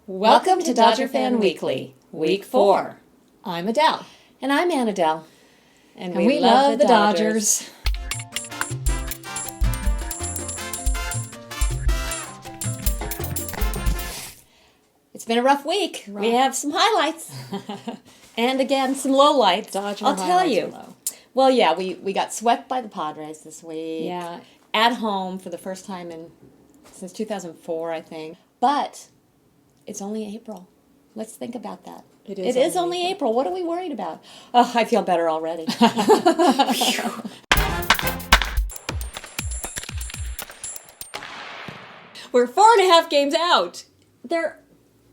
Welcome to Dodger Fan Weekly, Week 4. I'm Adele. And I'm Anadel. And we love the Dodgers. It's been a rough week. Rough. We have some highlights. And again, some lowlights. Dodger I'll tell you. low. Well, yeah, we got swept by the Padres this week. Yeah. At home for the first time since 2004, I think. But it's only April. Let's think about that. It It is only April. What are we worried about? Oh, I feel better already. We're 4.5 games out. There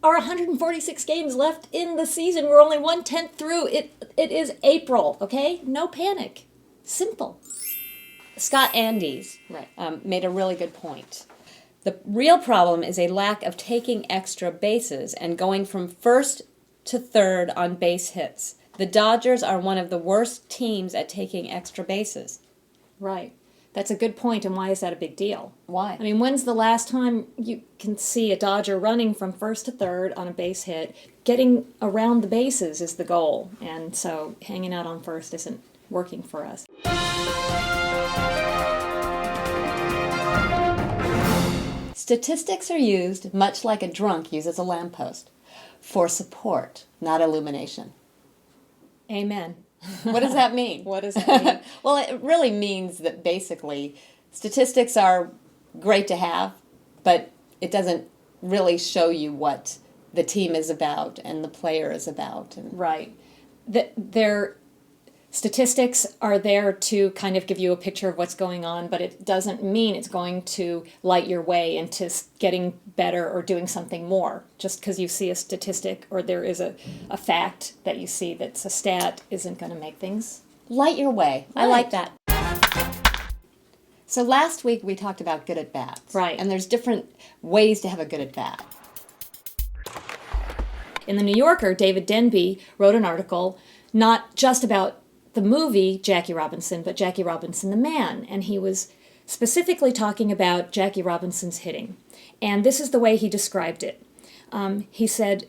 are 146 games left in the season. We're only 1/10 through. It is April, okay? No panic. Simple. Scott Andes Right. made a really good point. The real problem is a lack of taking extra bases and going from first to third on base hits. The Dodgers are one of the worst teams at taking extra bases. Right. That's a good point, and why is that a big deal? Why? I mean, when's the last time you can see a Dodger running from first to third on a base hit? Getting around the bases is the goal, and so hanging out on first isn't working for us. Statistics are used, much like a drunk uses a lamppost, for support, not illumination. Amen. What does that mean? What does that mean? Well, it really means that basically statistics are great to have, but it doesn't really show you what the team is about and the player is about. And Right. Their statistics are there to kind of give you a picture of what's going on, but it doesn't mean it's going to light your way into getting better or doing something more. Just because you see a statistic or there is a fact that you see that's a stat isn't going to make things. light your way. I Right. like that. So last week we talked about good at bats. Right. And there's different ways to have a good at bat. In the New Yorker, David Denby wrote an article not just about the movie Jackie Robinson, but Jackie Robinson the man. And he was specifically talking about Jackie Robinson's hitting. And this is the way he described it. He said,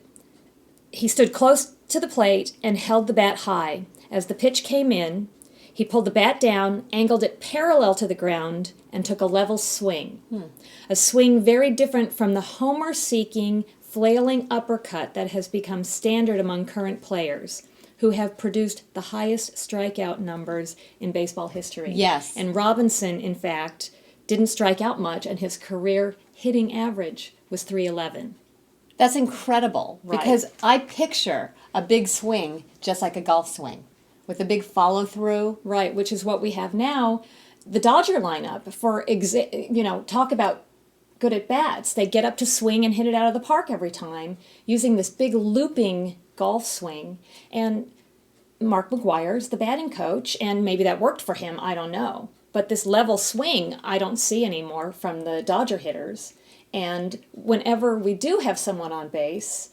he stood close to the plate and held the bat high. As the pitch came in, he pulled the bat down, angled it parallel to the ground, and took a level swing. A swing very different from the homer-seeking, flailing uppercut that has become standard among current players, who have produced the highest strikeout numbers in baseball history. Yes. And Robinson, in fact, didn't strike out much, and his career hitting average was .311. That's incredible. Right. Because I picture a big swing just like a golf swing with a big follow-through. Right, which is what we have now. The Dodger lineup, talk about good at bats. They get up to swing and hit it out of the park every time using this big looping golf swing. And Mark McGuire's the batting coach, and maybe that worked for him, I don't know. But this level swing I don't see anymore from the Dodger hitters. And whenever we do have someone on base,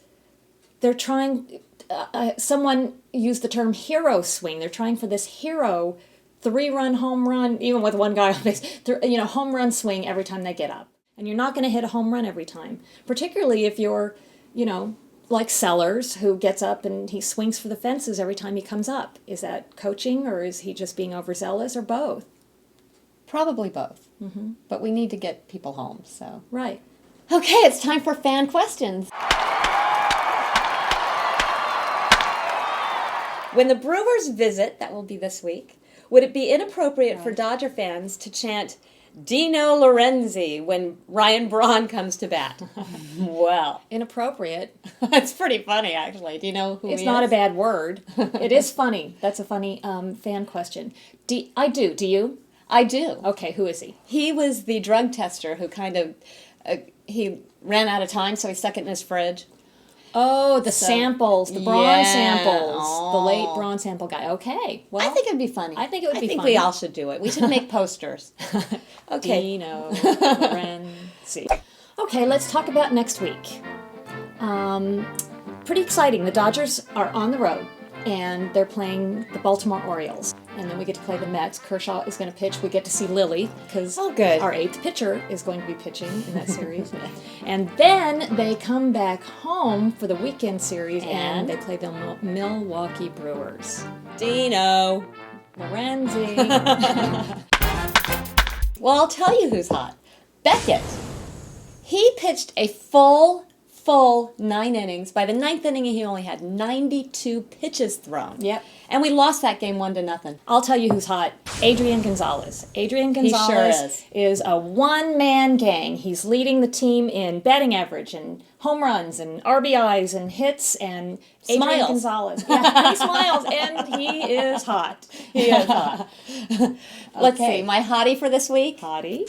they're trying, someone used the term hero swing. They're trying for this hero 3-run home run, even with one guy on base, home run swing every time they get up. And you're not going to hit a home run every time, particularly if you're, like Sellers, who gets up and he swings for the fences every time he comes up. Is that coaching, or is he just being overzealous, or both? Probably both. Mm-hmm. But we need to get people home, so. Right. Okay, it's time for fan questions. When the Brewers visit, that will be this week, would it be inappropriate for Dodger fans to chant Dino Lorenzi when Ryan Braun comes to bat? Well, Inappropriate. that's pretty funny, actually. Do you know who It's he not is? a bad word. It is funny. That's a funny fan question. I do. Do you? I do. Okay, who is he? He was the drug tester who kind of, he ran out of time, so he stuck it in his fridge. Oh, the samples, the Braun Yeah. samples, the late Braun sample guy. Okay, well, I think it'd be funny. I think it would be I think funny. we all should do it. We should make posters. Okay. Dino Lorenzi. Okay, let's talk about next week. Pretty exciting. The Dodgers are on the road and they're playing the Baltimore Orioles. And then we get to play the Mets. Kershaw is going to pitch. We get to see Lily because good. our 8th pitcher is going to be pitching in that series. And then they come back home for the weekend series and they play the Milwaukee Brewers. Dino. Lorenzi. Well, I'll tell you who's hot. Beckett. He pitched a full 9 innings. By the 9th inning, he only had 92 pitches thrown. Yep. And we lost that game 1-0. I'll tell you who's hot. Adrian Gonzalez. Adrian Gonzalez is a one-man gang. He's leading the team in batting average and home runs and RBIs and hits and Adrian Gonzalez. Yeah, he smiles and he is hot. He is hot. Let's see. My hottie for this week? Hottie.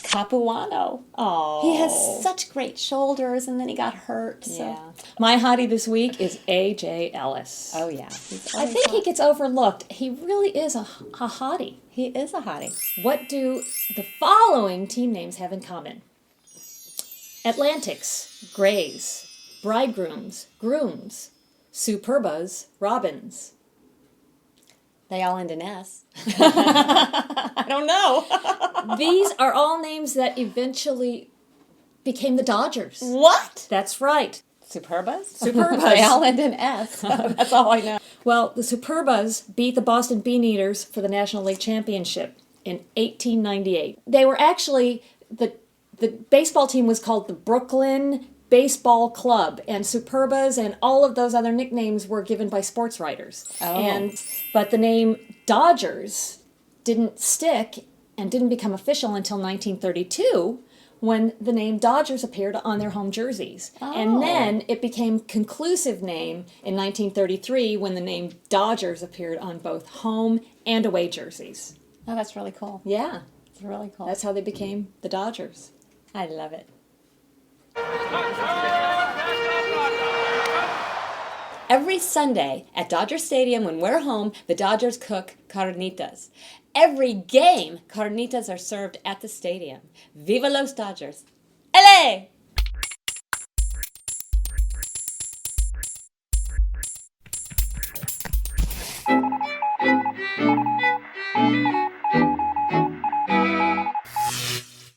Capuano. Oh. He has such great shoulders, and then he got hurt. So. Yeah. My hottie this week is A.J. Ellis. Oh, yeah. I think he gets overlooked. He really is a hottie. He is a hottie. What do the following team names have in common? Atlantics, Grays, Bridegrooms, Grooms, Superbas, Robins. They all end in S. I don't know. These are all names that eventually became the Dodgers. What? That's right. Superbas? Superbas. They all end in S. That's all I know. Well, the Superbas beat the Boston Beaneaters for the National League Championship in 1898. They were actually, the baseball team was called the Brooklyn Baseball Club, and Superbas and all of those other nicknames were given by sports writers. Oh. But the name Dodgers didn't stick and didn't become official until 1932 when the name Dodgers appeared on their home jerseys. Oh. And then it became conclusive name in 1933 when the name Dodgers appeared on both home and away jerseys. Oh, that's really cool. Yeah, It's really cool. that's how they became the Dodgers. I love it. Every Sunday at Dodger Stadium when we're home, the Dodgers cook carnitas. Every game, carnitas are served at the stadium. Viva los Dodgers. Ele!